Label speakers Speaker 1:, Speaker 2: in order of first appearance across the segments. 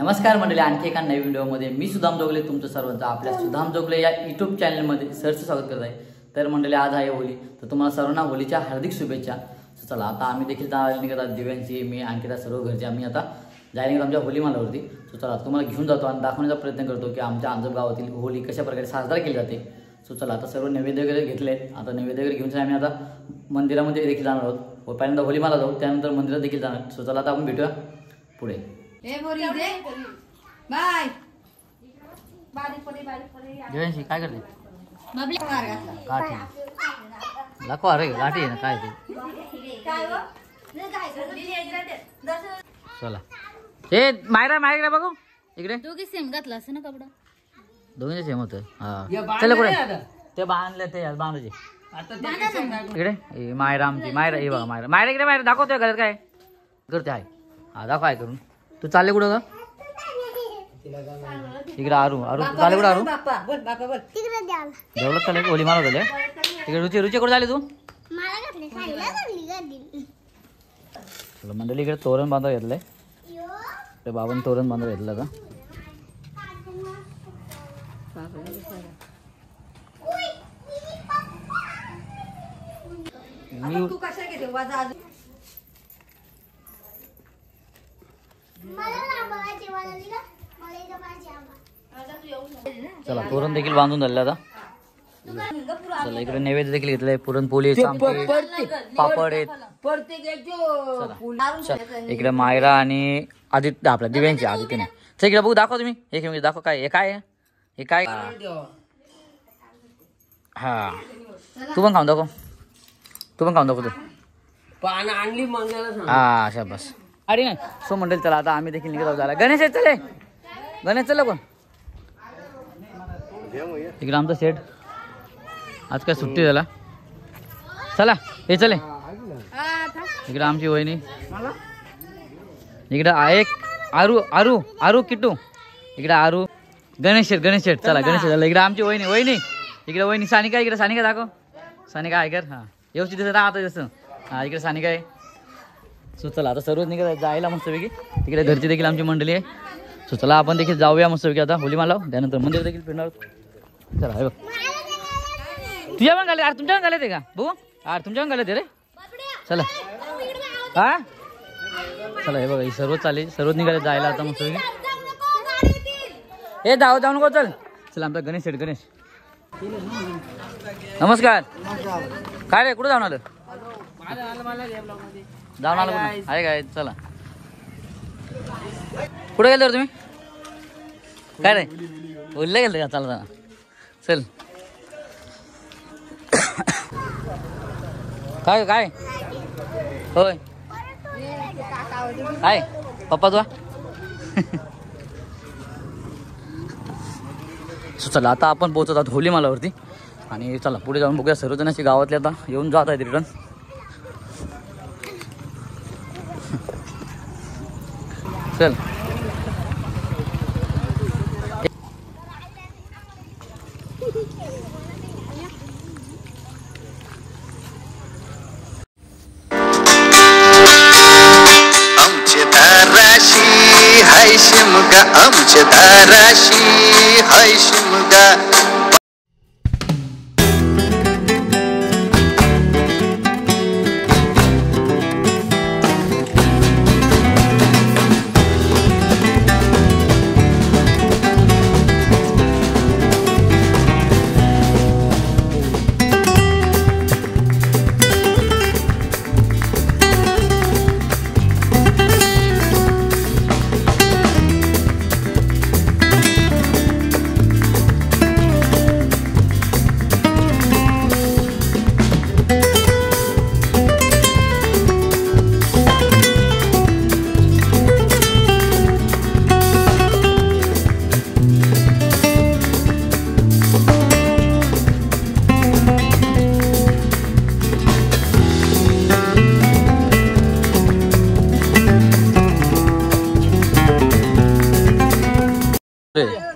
Speaker 1: नमस्कार मंडळी, आणखी एका नवीन व्हिडिओमध्ये मी सुदाम जोगले तुमचं सर्वांचं आपल्या सुदाम जोगले या यूट्यूब चॅनलमध्ये सरचं स्वागत करत आहे। तर मंडळी, आज आहे होळी, तर तुम्हाला सर्वांना होळीच्या हार्दिक शुभेच्छा। चला आता आम्ही देखील निघत आहोत, दिव्यांची मी आणखी सर्व घरचे आम्ही आता जायला निघत आमच्या होळी मालावरती। सो चला तुम्हाला घेऊन जातो आणि दाखवण्याचा प्रयत्न करतो की आमच्या अंजप गावातील होळी कशा प्रकारे साजरा केली जाते। सो चला आता सर्व नैवेद्य वगैरे घेतले, आता नैवेद्य वगैरे घेऊन आम्ही आता मंदिरामध्ये देखील जाणार आहोत। पहिल्यांदा होळी माला जाऊ, त्यानंतर मंदिरात देखील जाणार। सो चला आता आपण भेटूया पुढे।
Speaker 2: बाय
Speaker 1: दिव्यांशी काय करते? लाखो अरे लाठी आहे ना काय ते? चला हे मायरा मायरा बघू इकडे,
Speaker 2: दोघी सेम घातला असं ना कपडा,
Speaker 1: दोघींचे सेम होतं। हा चला पुढे ते बांधले, ते बांधायचे इकडे। मायरा आमची मायरा, हे बघा मायरा, मायरा इकडे, मायरा दाखवतोय घरात काय करते आहे। हा दाखव काय करून, तू चालले कुठं का? इकडे आरू आरू चालले कुठं? आरू जेवढं चालले होळी मारत झाले तिकडे। रुची रुची कुठे झाली तू? चला मंडळी, इकडे तोरण बांधव घेतलंय, ते बाबांनी तोरण बांधव घेतलं का? चला तोरण देखील बांधून झाले आता। चला इकडे नैवेद्य देखील घेतलंय, पुरणपोळी, पापड आहेत। इकडे मायरा आणि आदित्य आपल्या दिव्यांची आदित्यने। चल इकडे बघू, दाखव तुम्ही एक मिनिट दाखव काय हे, काय हे काय? हा तू पण खाऊन दाखव, तू पण खाऊन दाखव तू
Speaker 3: पान आणली मंगळाला।
Speaker 1: हा शाबास अरे नाही। सो मंडळी चला आता आम्ही देखील निघत आहोत। गणेश आहे, चले गणेश चला कोण इकडे आमचा सेट, आज काय सुट्टी झाला। चला हे चले इकडे आमची वहिनी, इकडे एक आरू आरू आरू किट्टू, इकडे आरू गणेश शेठ, गणेश शेठ चला गणेश झाला। इकडे आमची वहिनी, वहिनी इकडे वहिनी सानिका, इकडे सानिका दाखव, सानिका आहे कर। हा व्यवस्थित दिसत राहतं जसं। हा इकडे सानिका आहे। सो चला आता सर्वच निघत जायला मस्तपैकी, तिकडे घरची देखील आमची मंडळी आहे। सो चला आपण देखील जाऊया मस्तपैकी आता होळी माला, त्यानंतर मंदिर देखील फिरणार। चला हे बघ तुझ्या पण घाले, अरे तुमच्या पण घाले ते का भाऊ? अरे तुमच्या पण घाले ते रे। चला हा चला हे बघा ही सर्वच चालेल, सर्वच निघाले जायला आता मस्तपैकी। हे जाऊ जाऊ नको, चल चला आमचा गणेश शेठ, गणेश नमस्कार। काय रे कुठं जाऊन आलं? जाऊन आलं कुठं आहे काय? चला कुठे गेलं तुम्ही? काय रे बोलले गेलं का? चला चल काय काय होय काय पप्पा तुझा? चला आता आपण पोहोचत आहोत होळी मालावरती आणि चला पुढे जाऊन बघूया सर्वजणांची गावातले आता येऊन जात आहेत रिटर्न। चल
Speaker 4: आमचे दाराशी हाय शिमगा, आमचे दाराशी हाय शिमगा।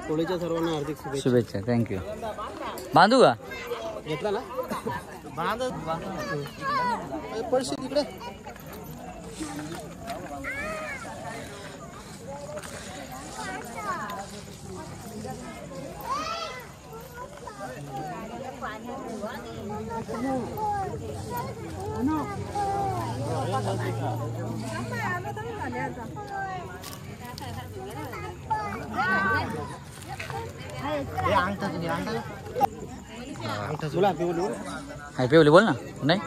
Speaker 3: होळीच्या सर्वांना हार्दिक
Speaker 1: शुभेच्छा। थँक्यू। बांधू का?
Speaker 3: घेतला ना बांध पडशी तिकडे
Speaker 1: हॅपी होली बोल ना नाही.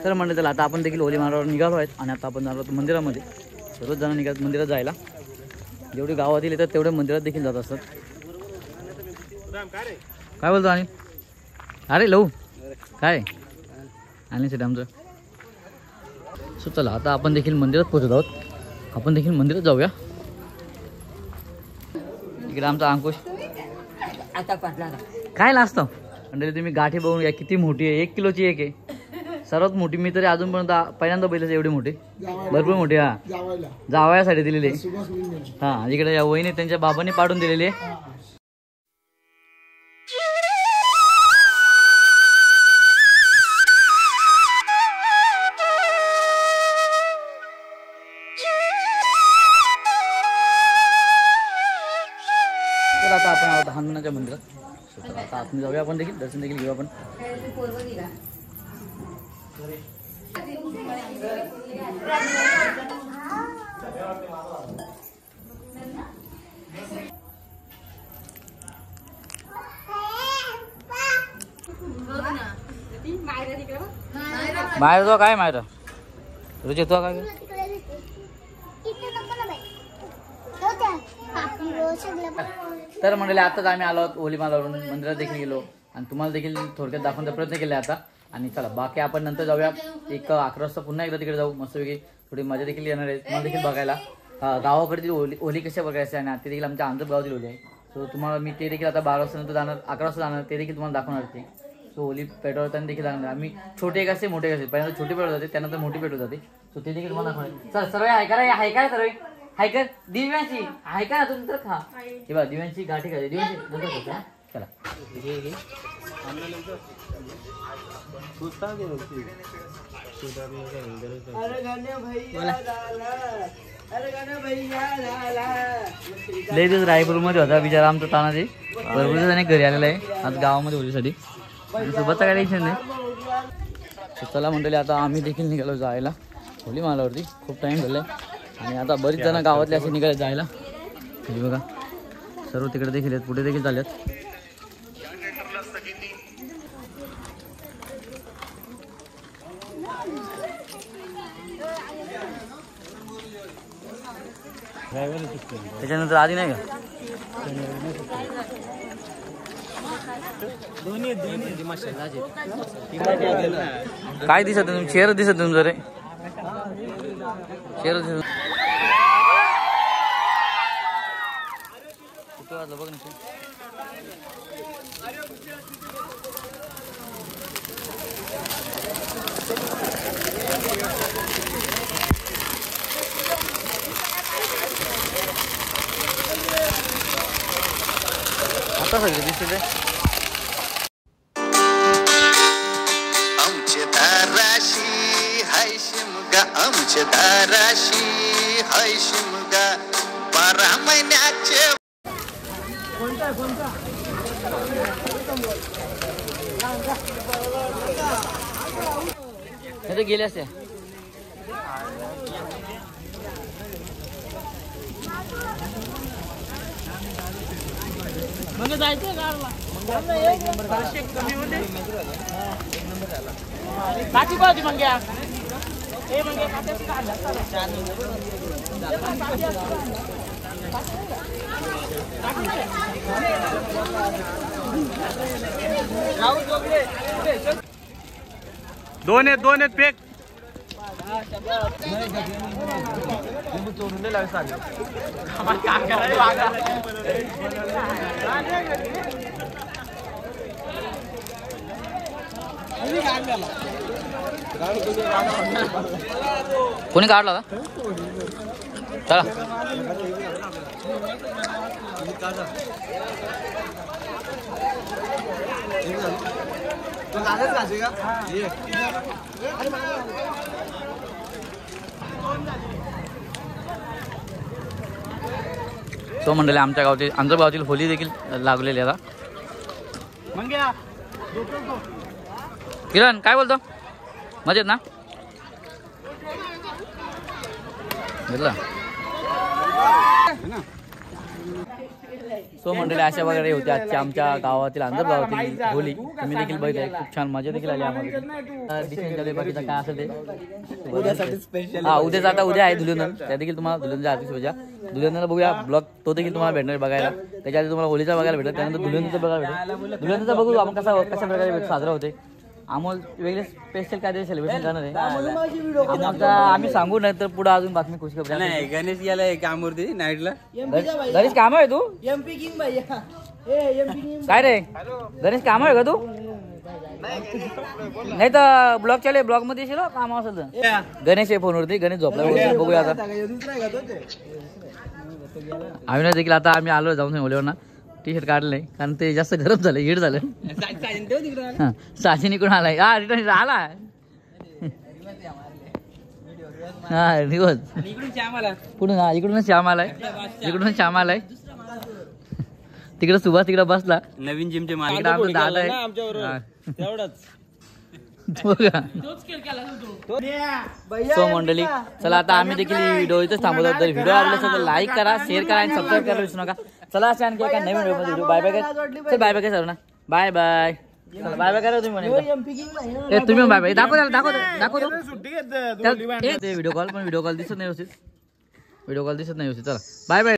Speaker 1: तर म्हणलं त्याला आता आपण देखील होली मारावर निघालो आहेत आणि आता आपण जाणार आहोत मंदिरामध्ये. सर्वच जण निघात मंदिरात जायला. जेवढे गावातील येतात तेवढे मंदिरात देखील जात असतात. काय बोलतो आणि अरे लऊ काय आणि साठी आमचं. सो चला आता आपण देखील मंदिरात पोहोचत आहोत. आपण देखील मंदिरात जाऊया. इकडे आमचा अंकुश काय लागतं म्हणजे तुम्ही गाठी बघून घ्या किती मोठी आहे. 1 किलोची एक आहे. सर्वात मोठी मी तरी अजूनपर्यंत पहिल्यांदा बैलाच एवढी मोठी भरपूर मोठी. हा जावयासाठी दिलेली हा. इकडे या वहिनी त्यांच्या बाबांनी पाडून दिलेली आहे. तर आता आपण आहोत हनुमानाच्या मंदिरात. आता आपण जाऊया. आपण देखील दर्शन देखील घेऊ आपण. बाहेर जाऊ काय माहिती रुची तो काय तर म्हणले आताच आम्ही आलो आहोत होली मालावरून मंदिरात देखील गेलो आणि तुम्हाला देखील थोडक्यात दाखवण्याचा प्रयत्न केला आता. आणि चला बाकी आपण नंतर जाऊया. 11 वाजता पुन्हा एकदा तिकडे जाऊ. मस्तपैकी थोडी मजा देखील येणार आहे तुम्हाला देखील बघायला. गावाकडची होली कशा बघायची आणि ते देखील आमच्या आंध्र गावातील होली आहे. सो तुम्हाला मी ते देखील आता 12 वाजता नंतर जाणार 11 वाजता जाणार ते देखील तुम्हाला दाखवणार ते. सो होली पेटवताना देखील जाणार. आम्ही छोटे एक असते मोठे असते. पहिल्यांदा छोटी पेटवत जाते त्यानंतर मोठी पेटवत जाते. सो ते देखील तुम्हाला दाखवणार. चल सर्व हायका सर्व हायकर दिव्यांशी हायका ना तुम्ही तर खा. हे बघा दिव्यांची गाठी काय दिव्यांशी नंतर चला लय दिवस रायपूरमध्ये होता बिचारा आमचा तानाजी. भरपूर दिवसांनी घरी आलेला आहे आज गावामध्ये होलीसाठी. सोबतचा काय टेन्शन नाही. चला मंडळी आता आम्ही देखील निघालो जायला होली मालावरती. खूप टाईम झालाय आणि आता बरीच जण गावातले असे निघाले जायला. हे बघा सर्व तिकडे देखील आहेत पुढे देखील चालत. त्याच्यानंतर आधी नाही का काय दिसत तुम्ही चेहरा दिसत तुमचं रे चेहरा दिसत. कुठं वाजलं बघ ना. आता सगळे दिसते
Speaker 4: आमचे दाराशी हाय शिमगा आमचे दाराशी हाय शिमगा 12 महिन्याचे.
Speaker 1: गेले असते मग जायचं काठी पाहती मग घ्या.
Speaker 3: दोन आहेत पेक चोरून लावे चालेल.
Speaker 1: कोणी काढला होता चला सो मंडळी आमच्या गावातील आंध्रगावातील होली देखील लागलेली आता किरण काय बोलतो मजेत ना घेतला सो मंडळी अशा वगैरे होत्या आजच्या आमच्या गावातील आंध्रगावातील होली तुम्ही देखील बघितलं खूप छान मजा देखील आली आम्हाला डिसेंबर बाकीचं काय असेल ते
Speaker 3: उद्यासाठी स्पेशल
Speaker 1: हा उद्याच आता उद्या आहे धुलिवंदन त्या देखील तुम्हाला धुलिवंदनच्या आरती शुभेच्छा धुलिवंदनला बघूया ब्लॉग तो देखील तुम्हाला भेटणार बघायला त्याच्या आधी तुम्हाला होलीचा बघायला भेटेल त्यानंतर धुलिवंदनचं बघायला भेटेल धुलिवंदनचं बघू आपण कशा प्रकारे साजरा होते अमोल वेगळे स्पेशल काय सेलिब्रेशन करणार आहे आणि आता आम्ही सांगू नाही तर पुढे अजून बातमी खुश खबर
Speaker 3: नाही गणेश गेला कामवरती नाईटला
Speaker 1: गणेश काम आहे तू
Speaker 2: एमपी किंग भैया एमपी किंग
Speaker 1: काय रे गणेश काम आहे का तू नाही तर ब्लॉग चालेल ब्लॉग मध्ये येशील काम असेल तर गणेश आहे फोनवरती गणेश झोपला बघूया आता आम्ही देखील आता आम्ही आलो जाऊन ओल्यावर ना टी शर्ट काढलं नाही कारण ते जास्त गरम झालं हीट झालं साजिन इकडून आलाय हा रिटर्न आला हा दिवस पुढून हा इकडूनच श्याम आलाय इकडूनच श्याम आलाय तिकडे सुभाष तिकडे बसला
Speaker 3: नवीन जिमचे
Speaker 1: इकडे आमचं दादा आहे
Speaker 3: तेवढंच
Speaker 1: सो मंडळी चला आता आम्ही देखील व्हिडिओ इथेच थांबवतो तर व्हिडिओ आवडला असेल तर लाईक करा शेअर करा आणि सबस्क्राईब करायला विसरू नका चला अशा आणखी एका नवीन व्हिडिओ बाय बाय चल बाय बाय काय सर ना बाय बाय बाय बाय करा तुम्ही म्हणे
Speaker 2: एमपी किंग भैया
Speaker 1: तुम्ही बाय बाय दाखवतो व्हिडिओ कॉल पण व्हिडिओ कॉल दिसत नाही व्यवस्थित चला बाय बाय